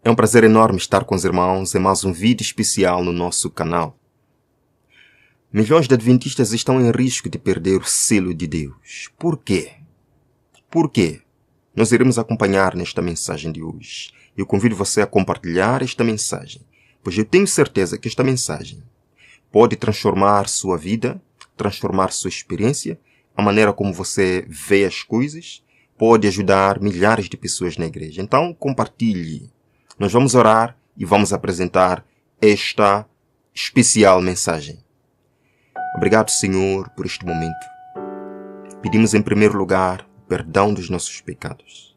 É um prazer enorme estar com os irmãos em mais um vídeo especial no nosso canal. Milhões de adventistas estão em risco de perder o selo de Deus. Por quê? Por quê? Nós iremos acompanhar nesta mensagem de hoje. Eu convido você a compartilhar esta mensagem, pois eu tenho certeza que esta mensagem pode transformar sua vida, transformar sua experiência, a maneira como você vê as coisas, pode ajudar milhares de pessoas na igreja. Então, compartilhe. Nós vamos orar e vamos apresentar esta especial mensagem. Obrigado, Senhor, por este momento. Pedimos em primeiro lugar o perdão dos nossos pecados.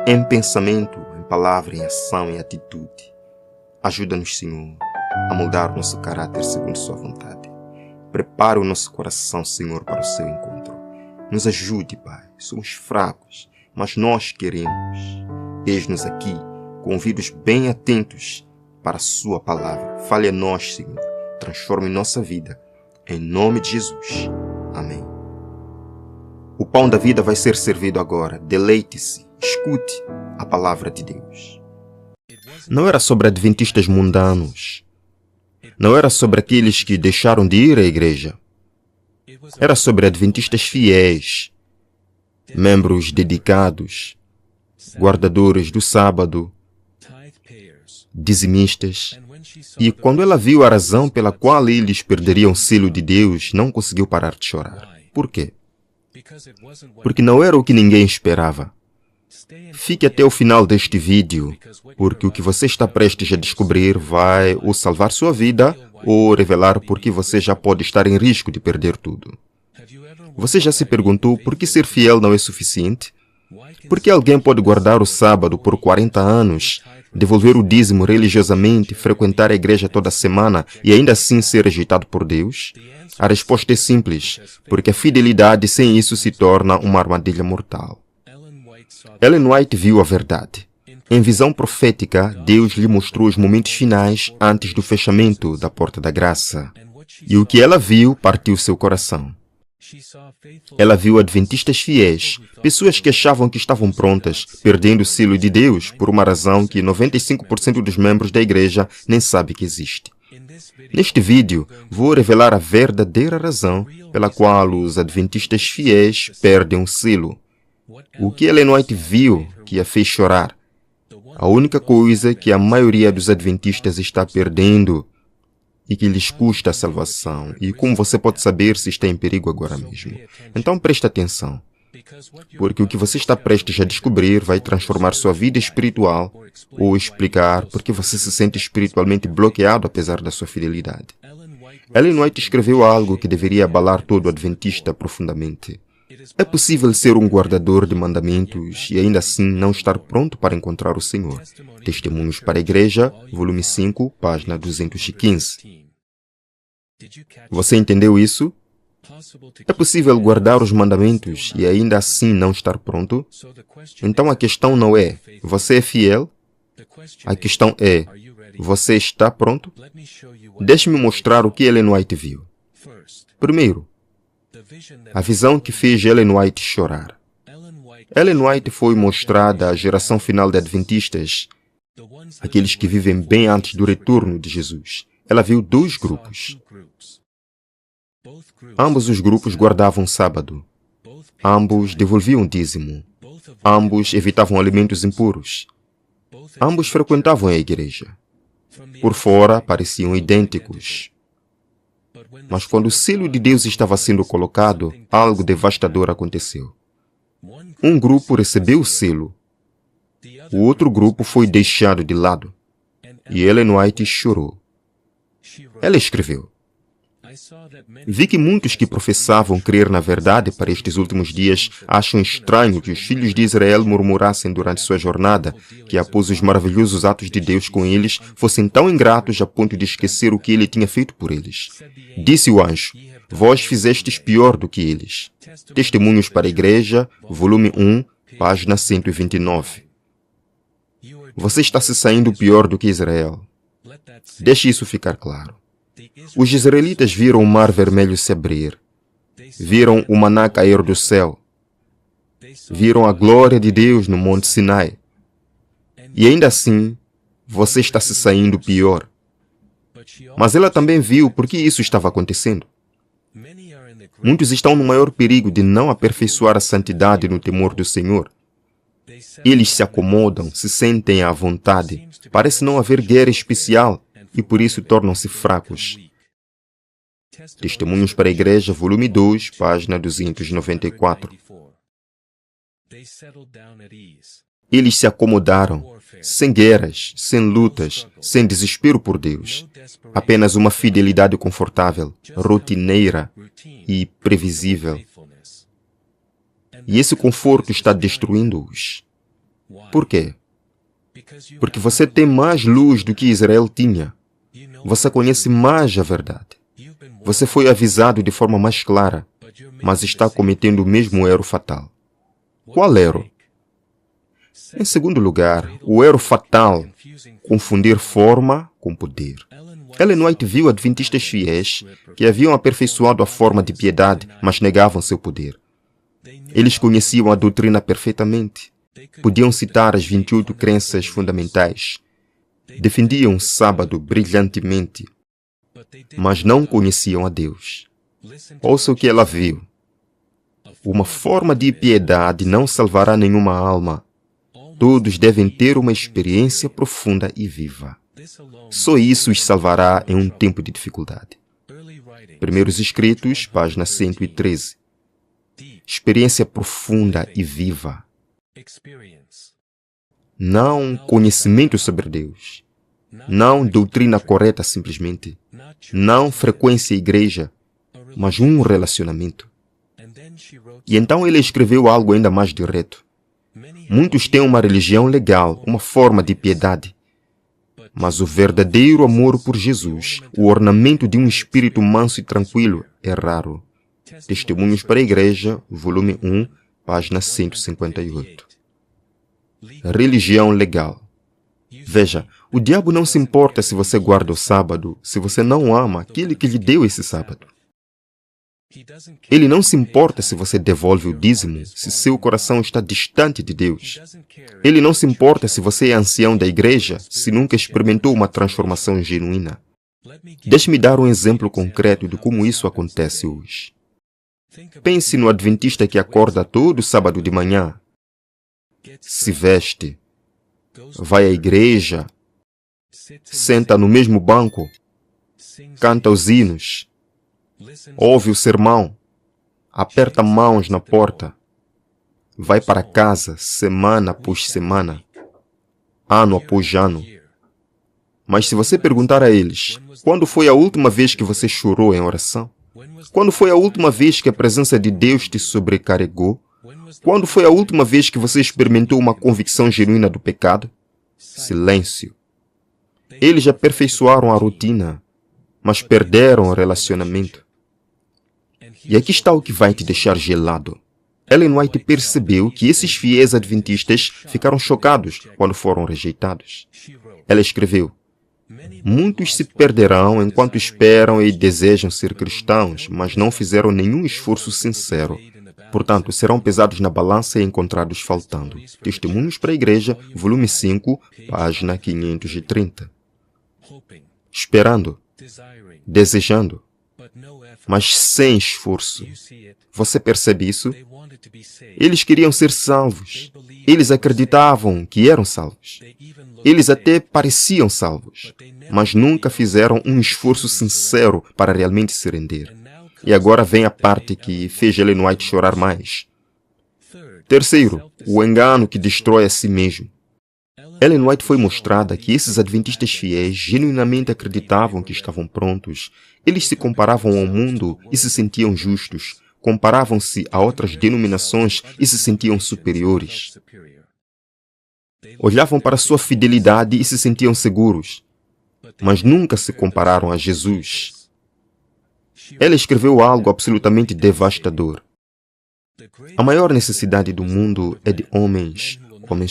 Em pensamento, em palavra, em ação, em atitude. Ajuda-nos, Senhor, a moldar o nosso caráter segundo sua vontade. Prepara o nosso coração, Senhor, para o seu encontro. Nos ajude, Pai. Somos fracos, mas nós queremos. Eis-nos aqui, com ouvidos bem atentos para a sua palavra. Fale a nós, Senhor. Transforme nossa vida. Em nome de Jesus. Amém. O pão da vida vai ser servido agora. Deleite-se. Escute a palavra de Deus. Não era sobre adventistas mundanos. Não era sobre aqueles que deixaram de ir à igreja. Era sobre adventistas fiéis, membros dedicados, guardadores do sábado, dizimistas. E quando ela viu a razão pela qual eles perderiam o selo de Deus, não conseguiu parar de chorar. Por quê? Porque não era o que ninguém esperava. Fique até o final deste vídeo, porque o que você está prestes a descobrir vai ou salvar sua vida ou revelar por que você já pode estar em risco de perder tudo. Você já se perguntou por que ser fiel não é suficiente? Por que alguém pode guardar o sábado por 40 anos, devolver o dízimo religiosamente, frequentar a igreja toda semana e ainda assim ser rejeitado por Deus? A resposta é simples, porque a fidelidade sem isso se torna uma armadilha mortal. Ellen White viu a verdade. Em visão profética, Deus lhe mostrou os momentos finais antes do fechamento da porta da graça. E o que ela viu partiu seu coração. Ela viu adventistas fiéis, pessoas que achavam que estavam prontas, perdendo o selo de Deus por uma razão que 95% dos membros da igreja nem sabe que existe. Neste vídeo, vou revelar a verdadeira razão pela qual os adventistas fiéis perdem o selo. O que Ellen White viu que a fez chorar? A única coisa que a maioria dos adventistas está perdendo e que lhes custa a salvação. E como você pode saber se está em perigo agora mesmo? Então preste atenção, porque o que você está prestes a descobrir vai transformar sua vida espiritual ou explicar por que você se sente espiritualmente bloqueado apesar da sua fidelidade. Ellen White escreveu algo que deveria abalar todo adventista profundamente. É possível ser um guardador de mandamentos e ainda assim não estar pronto para encontrar o Senhor. Testemunhos para a Igreja, volume 5, página 215. Você entendeu isso? É possível guardar os mandamentos e ainda assim não estar pronto? Então a questão não é, você é fiel? A questão é, você está pronto? Deixe-me mostrar o que Ellen White viu. Primeiro, a visão que fez Ellen White chorar. Ellen White foi mostrada à geração final de adventistas, aqueles que vivem bem antes do retorno de Jesus. Ela viu dois grupos. Ambos os grupos guardavam sábado. Ambos devolviam dízimo. Ambos evitavam alimentos impuros. Ambos frequentavam a igreja. Por fora, pareciam idênticos. Mas quando o selo de Deus estava sendo colocado, algo devastador aconteceu. Um grupo recebeu o selo. O outro grupo foi deixado de lado. E Ellen White chorou. Ela escreveu: vi que muitos que professavam crer na verdade para estes últimos dias acham estranho que os filhos de Israel murmurassem durante sua jornada, que após os maravilhosos atos de Deus com eles, fossem tão ingratos a ponto de esquecer o que ele tinha feito por eles. Disse o anjo: vós fizestes pior do que eles. Testemunhos para a Igreja, volume 1, página 129. Você está se saindo pior do que Israel. Deixe isso ficar claro. Os israelitas viram o mar vermelho se abrir. Viram o maná cair do céu. Viram a glória de Deus no Monte Sinai. E ainda assim, Você está se saindo pior. Mas ela também viu por que isso estava acontecendo. Muitos estão no maior perigo de não aperfeiçoar a santidade no temor do Senhor. Eles se acomodam, se sentem à vontade. Parece não haver guerra especial e por isso tornam-se fracos. Testemunhos para a Igreja, volume 2, página 294. Eles se acomodaram, sem guerras, sem lutas, sem desespero por Deus. Apenas uma fidelidade confortável, rotineira e previsível. E esse conforto está destruindo-os. Por quê? Porque você tem mais luz do que Israel tinha. Você conhece mais a verdade. Você foi avisado de forma mais clara, mas está cometendo o mesmo erro fatal. Qual erro? Em segundo lugar, o erro fatal, confundir forma com poder. Ellen White viu adventistas fiéis que haviam aperfeiçoado a forma de piedade, mas negavam seu poder. Eles conheciam a doutrina perfeitamente. Podiam citar as 28 crenças fundamentais. Defendiam o sábado brilhantemente, mas não conheciam a Deus. Ouça o que ela viu. Uma forma de piedade não salvará nenhuma alma. Todos devem ter uma experiência profunda e viva. Só isso os salvará em um tempo de dificuldade. Primeiros Escritos, página 113. Experiência profunda e viva. Não conhecimento sobre Deus. Não doutrina correta simplesmente. Não frequência à igreja, mas um relacionamento. E então ele escreveu algo ainda mais direto. Muitos têm uma religião legal, uma forma de piedade. Mas o verdadeiro amor por Jesus, o ornamento de um espírito manso e tranquilo, é raro. Testemunhos para a Igreja, volume 1, página 158. Religião legal. Veja, o diabo não se importa se você guarda o sábado, se você não ama aquele que lhe deu esse sábado. Ele não se importa se você devolve o dízimo, se seu coração está distante de Deus. Ele não se importa se você é ancião da igreja, se nunca experimentou uma transformação genuína. Deixe-me dar um exemplo concreto de como isso acontece hoje. Pense no adventista que acorda todo sábado de manhã, se veste, vai à igreja, senta no mesmo banco, canta os hinos, ouve o sermão, aperta mãos na porta, vai para casa semana após semana, ano após ano. Mas se você perguntar a eles, quando foi a última vez que você chorou em oração? Quando foi a última vez que a presença de Deus te sobrecarregou? Quando foi a última vez que você experimentou uma convicção genuína do pecado? Silêncio. Eles aperfeiçoaram a rotina, mas perderam o relacionamento. E aqui está o que vai te deixar gelado. Ellen White percebeu que esses fiéis adventistas ficaram chocados quando foram rejeitados. Ela escreveu: muitos se perderão enquanto esperam e desejam ser cristãos, mas não fizeram nenhum esforço sincero. Portanto, serão pesados na balança e encontrados faltando. Testemunhos para a Igreja, volume 5, página 530. Esperando, desejando, mas sem esforço. Você percebe isso? Eles queriam ser salvos. Eles acreditavam que eram salvos. Eles até pareciam salvos, mas nunca fizeram um esforço sincero para realmente se render. E agora vem a parte que fez Ellen White chorar mais. Terceiro, o engano que destrói a si mesmo. Ellen White foi mostrada que esses adventistas fiéis genuinamente acreditavam que estavam prontos. Eles se comparavam ao mundo e se sentiam justos. Comparavam-se a outras denominações e se sentiam superiores. Olhavam para sua fidelidade e se sentiam seguros, mas nunca se compararam a Jesus. Ela escreveu algo absolutamente devastador. A maior necessidade do mundo é de homens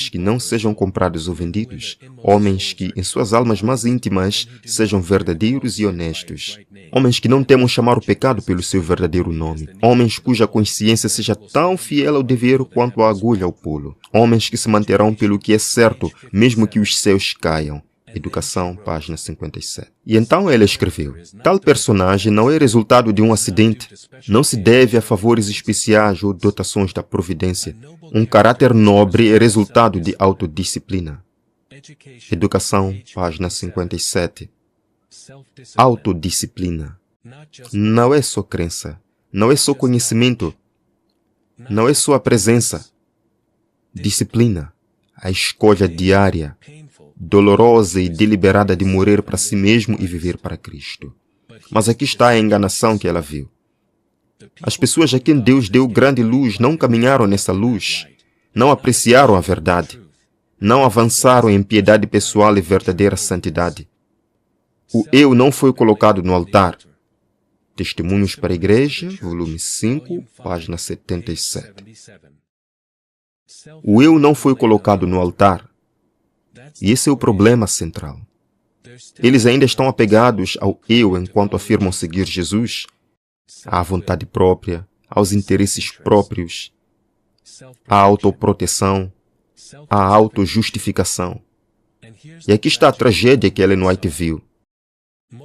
que não sejam comprados ou vendidos, homens que, em suas almas mais íntimas, sejam verdadeiros e honestos, homens que não temam chamar o pecado pelo seu verdadeiro nome, homens cuja consciência seja tão fiel ao dever quanto a agulha ao pulo, homens que se manterão pelo que é certo, mesmo que os céus caiam, Educação, página 57. E então ela escreveu: tal personagem não é resultado de um acidente, não se deve a favores especiais ou dotações da providência. Um caráter nobre é resultado de autodisciplina. Educação, página 57. Autodisciplina. Não é só crença, não é só conhecimento, não é só a presença. Disciplina, a escolha diária, dolorosa e deliberada de morrer para si mesmo e viver para Cristo. Mas aqui está a enganação que ela viu. As pessoas a quem Deus deu grande luz não caminharam nessa luz, não apreciaram a verdade, não avançaram em piedade pessoal e verdadeira santidade. O eu não foi colocado no altar. Testemunhos para a Igreja, volume 5, página 77. O eu não foi colocado no altar. E esse é o problema central. Eles ainda estão apegados ao eu enquanto afirmam seguir Jesus, à vontade própria, aos interesses próprios, à autoproteção, à autojustificação. E aqui está a tragédia que Ellen White viu.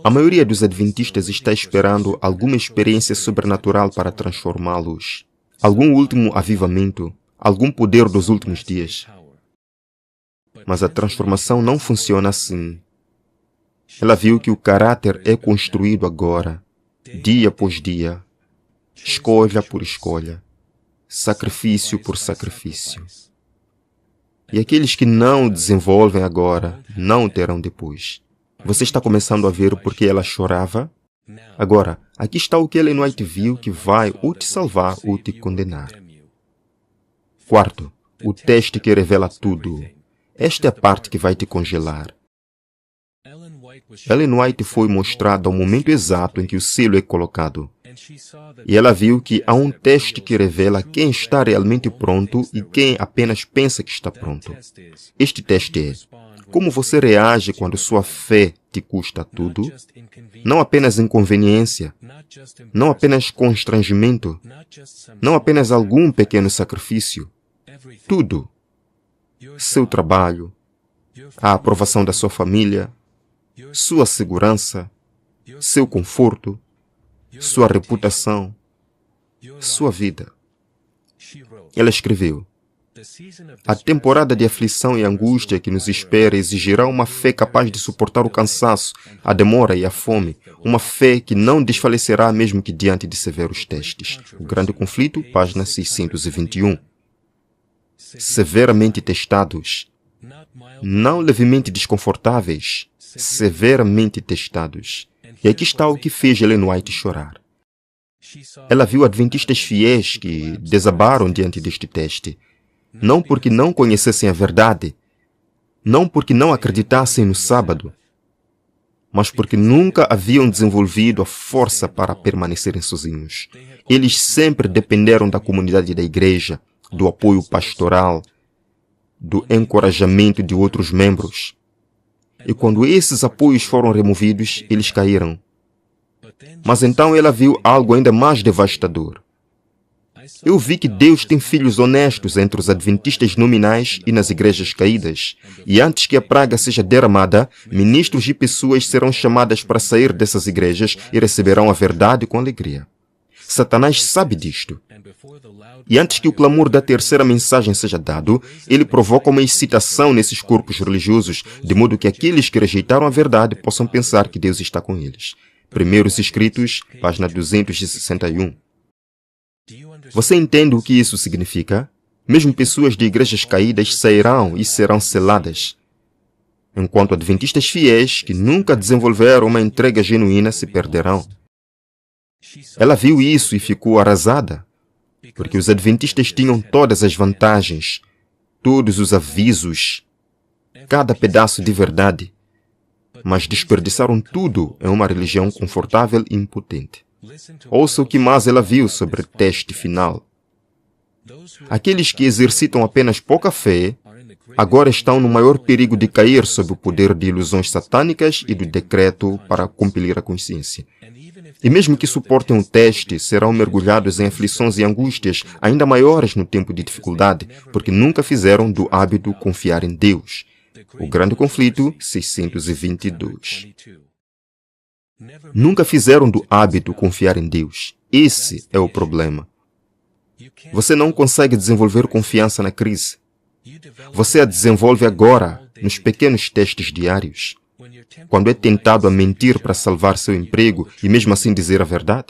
A maioria dos adventistas está esperando alguma experiência sobrenatural para transformá-los, algum último avivamento, algum poder dos últimos dias. Mas a transformação não funciona assim. Ela viu que o caráter é construído agora, dia após dia, escolha por escolha, sacrifício por sacrifício. E aqueles que não o desenvolvem agora, não o terão depois. Você está começando a ver por que ela chorava? Agora, aqui está o que Ellen White viu que vai ou te salvar ou te condenar. Quarto, o teste que revela tudo. Esta é a parte que vai te congelar. Ellen White foi mostrada ao momento exato em que o selo é colocado. E ela viu que há um teste que revela quem está realmente pronto e quem apenas pensa que está pronto. Este teste é: como você reage quando sua fé te custa tudo? Não apenas inconveniência, não apenas constrangimento, não apenas algum pequeno sacrifício. Tudo. Seu trabalho, a aprovação da sua família, sua segurança, seu conforto, sua reputação, sua vida. Ela escreveu: a temporada de aflição e angústia que nos espera exigirá uma fé capaz de suportar o cansaço, a demora e a fome, uma fé que não desfalecerá mesmo que diante de severos testes. O Grande Conflito, página 621. Severamente testados, não levemente desconfortáveis, severamente testados. E aqui está o que fez Ellen White chorar. Ela viu adventistas fiéis que desabaram diante deste teste, não porque não conhecessem a verdade, não porque não acreditassem no sábado, mas porque nunca haviam desenvolvido a força para permanecerem sozinhos. Eles sempre dependeram da comunidade da igreja, do apoio pastoral, do encorajamento de outros membros. E quando esses apoios foram removidos, eles caíram. Mas então ela viu algo ainda mais devastador. Eu vi que Deus tem filhos honestos entre os adventistas nominais e nas igrejas caídas. E antes que a praga seja derramada, ministros e pessoas serão chamadas para sair dessas igrejas e receberão a verdade com alegria. Satanás sabe disto. E antes que o clamor da terceira mensagem seja dado, ele provoca uma excitação nesses corpos religiosos, de modo que aqueles que rejeitaram a verdade possam pensar que Deus está com eles. Primeiros Escritos, página 261. Você entende o que isso significa? Mesmo pessoas de igrejas caídas sairão e serão seladas, enquanto adventistas fiéis que nunca desenvolveram uma entrega genuína se perderão. Ela viu isso e ficou arrasada, porque os adventistas tinham todas as vantagens, todos os avisos, cada pedaço de verdade, mas desperdiçaram tudo em uma religião confortável e impotente. Ouça o que mais ela viu sobre o teste final. Aqueles que exercitam apenas pouca fé, agora estão no maior perigo de cair sob o poder de ilusões satânicas e do decreto para compelir a consciência. E mesmo que suportem o teste, serão mergulhados em aflições e angústias ainda maiores no tempo de dificuldade, porque nunca fizeram do hábito confiar em Deus. O grande conflito, 622. Nunca fizeram do hábito confiar em Deus. Esse é o problema. Você não consegue desenvolver confiança na crise. Você a desenvolve agora, nos pequenos testes diários. Quando é tentado a mentir para salvar seu emprego e mesmo assim dizer a verdade.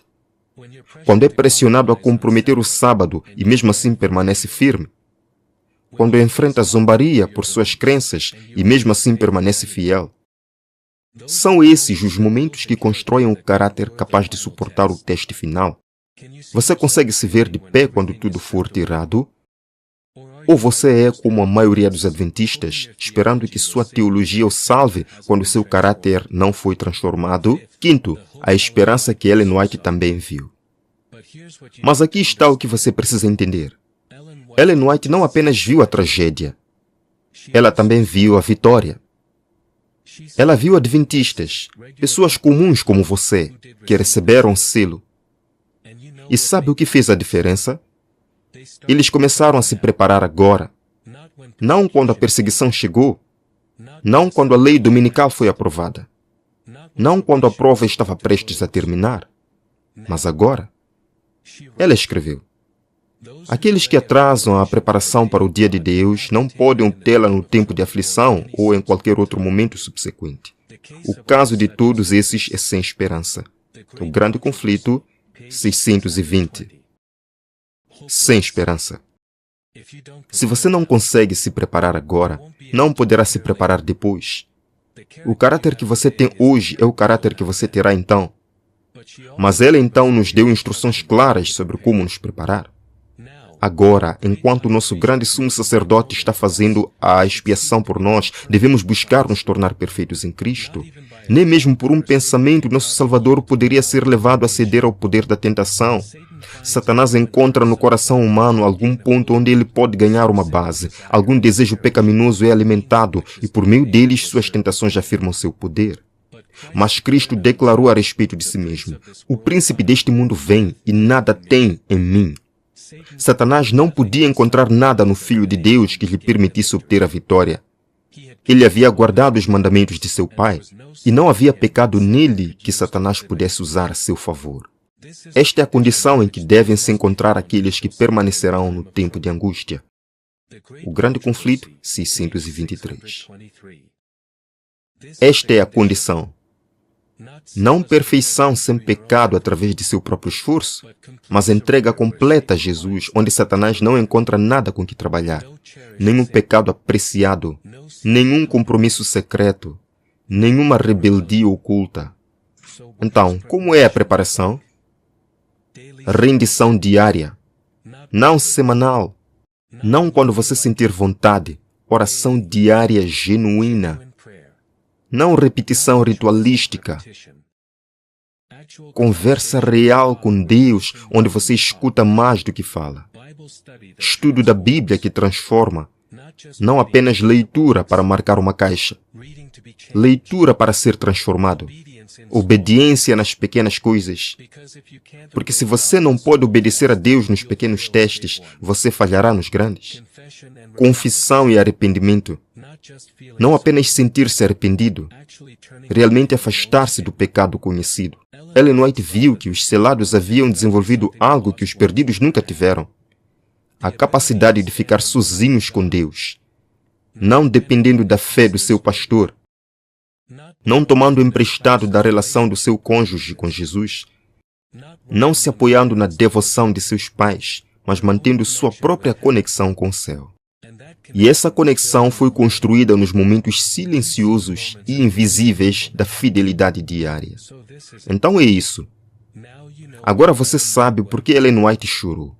Quando é pressionado a comprometer o sábado e mesmo assim permanece firme. Quando enfrenta zombaria por suas crenças e mesmo assim permanece fiel. São esses os momentos que constroem um caráter capaz de suportar o teste final. Você consegue se ver de pé quando tudo for tirado? Ou você é como a maioria dos adventistas, esperando que sua teologia o salve quando seu caráter não foi transformado? Quinto, a esperança que Ellen White também viu. Mas aqui está o que você precisa entender. Ellen White não apenas viu a tragédia, ela também viu a vitória. Ela viu adventistas, pessoas comuns como você, que receberam o selo. E sabe o que fez a diferença? Eles começaram a se preparar agora. Não quando a perseguição chegou. Não quando a lei dominical foi aprovada. Não quando a prova estava prestes a terminar. Mas agora. Ela escreveu: aqueles que atrasam a preparação para o dia de Deus não podem obtê-la no tempo de aflição ou em qualquer outro momento subsequente. O caso de todos esses é sem esperança. O grande conflito, 620. Sem esperança. Se você não consegue se preparar agora, não poderá se preparar depois. O caráter que você tem hoje é o caráter que você terá então. Mas ela então nos deu instruções claras sobre como nos preparar. Agora, enquanto o nosso grande sumo sacerdote está fazendo a expiação por nós, devemos buscar nos tornar perfeitos em Cristo. Nem mesmo por um pensamento, nosso Salvador poderia ser levado a ceder ao poder da tentação. Satanás encontra no coração humano algum ponto onde ele pode ganhar uma base. Algum desejo pecaminoso é alimentado e por meio deles suas tentações afirmam seu poder. Mas Cristo declarou a respeito de si mesmo: o príncipe deste mundo vem e nada tem em mim. Satanás não podia encontrar nada no Filho de Deus que lhe permitisse obter a vitória. Ele havia guardado os mandamentos de seu Pai e não havia pecado nele que Satanás pudesse usar a seu favor. Esta é a condição em que devem se encontrar aqueles que permanecerão no tempo de angústia. O grande conflito, 623. Esta é a condição. Não perfeição sem pecado através de seu próprio esforço, mas entrega completa a Jesus, onde Satanás não encontra nada com que trabalhar, nenhum pecado apreciado, nenhum compromisso secreto, nenhuma rebeldia oculta. Então, como é a preparação? Rendição diária, não semanal, não quando você sentir vontade, oração diária genuína. Não repetição ritualística. Conversa real com Deus, onde você escuta mais do que fala. Estudo da Bíblia que transforma. Não apenas leitura para marcar uma caixa. Leitura para ser transformado. Obediência nas pequenas coisas. Porque se você não pode obedecer a Deus nos pequenos testes, você falhará nos grandes. Confissão e arrependimento. Não apenas sentir-se arrependido, realmente afastar-se do pecado conhecido. Ellen White viu que os selados haviam desenvolvido algo que os perdidos nunca tiveram. A capacidade de ficar sozinhos com Deus, não dependendo da fé do seu pastor, não tomando emprestado da relação do seu cônjuge com Jesus, não se apoiando na devoção de seus pais, mas mantendo sua própria conexão com o céu. E essa conexão foi construída nos momentos silenciosos e invisíveis da fidelidade diária. Então é isso. Agora você sabe por que Ellen White chorou.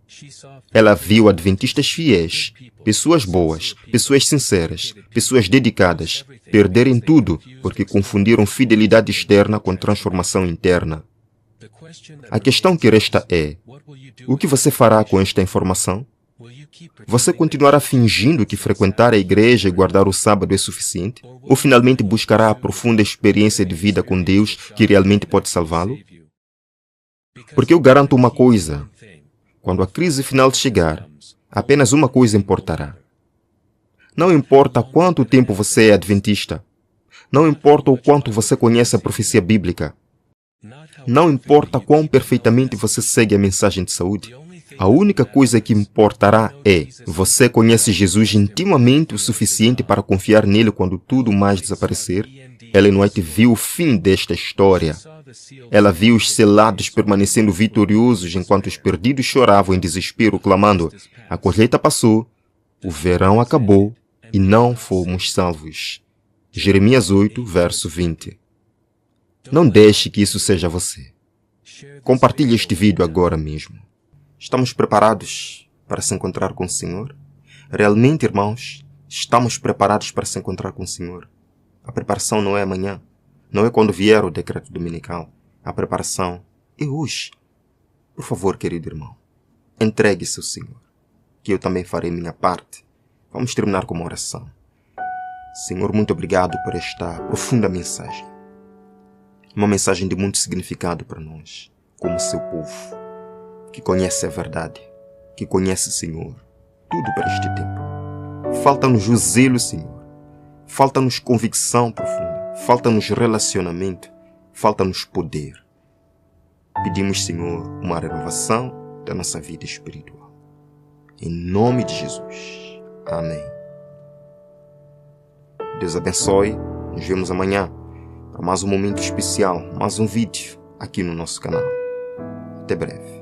Ela viu adventistas fiéis, pessoas boas, pessoas sinceras, pessoas dedicadas, perderem tudo porque confundiram fidelidade externa com transformação interna. A questão que resta é: o que você fará com esta informação? Você continuará fingindo que frequentar a igreja e guardar o sábado é suficiente? Ou finalmente buscará a profunda experiência de vida com Deus que realmente pode salvá-lo? Porque eu garanto uma coisa: quando a crise final chegar, apenas uma coisa importará. Não importa quanto tempo você é adventista. Não importa o quanto você conhece a profecia bíblica. Não importa quão perfeitamente você segue a mensagem de saúde. A única coisa que importará é: você conhece Jesus intimamente o suficiente para confiar nele quando tudo mais desaparecer? Ellen White viu o fim desta história. Ela viu os selados permanecendo vitoriosos enquanto os perdidos choravam em desespero, clamando: a colheita passou, o verão acabou e não fomos salvos. Jeremias 8, verso 20. Não deixe que isso seja você. Compartilhe este vídeo agora mesmo. Estamos preparados para se encontrar com o Senhor? Realmente, irmãos, estamos preparados para se encontrar com o Senhor? A preparação não é amanhã. Não é quando vier o decreto dominical. A preparação é hoje. Por favor, querido irmão, entregue-se ao Senhor, que eu também farei minha parte. Vamos terminar com uma oração. Senhor, muito obrigado por esta profunda mensagem. Uma mensagem de muito significado para nós, como seu povo, que conhece a verdade, que conhece o Senhor, tudo para este tempo. Falta-nos o zelo, Senhor. Falta-nos convicção profunda. Falta-nos relacionamento. Falta-nos poder. Pedimos, Senhor, uma renovação da nossa vida espiritual. Em nome de Jesus. Amém. Deus abençoe. Nos vemos amanhã para mais um momento especial, mais um vídeo aqui no nosso canal. Até breve.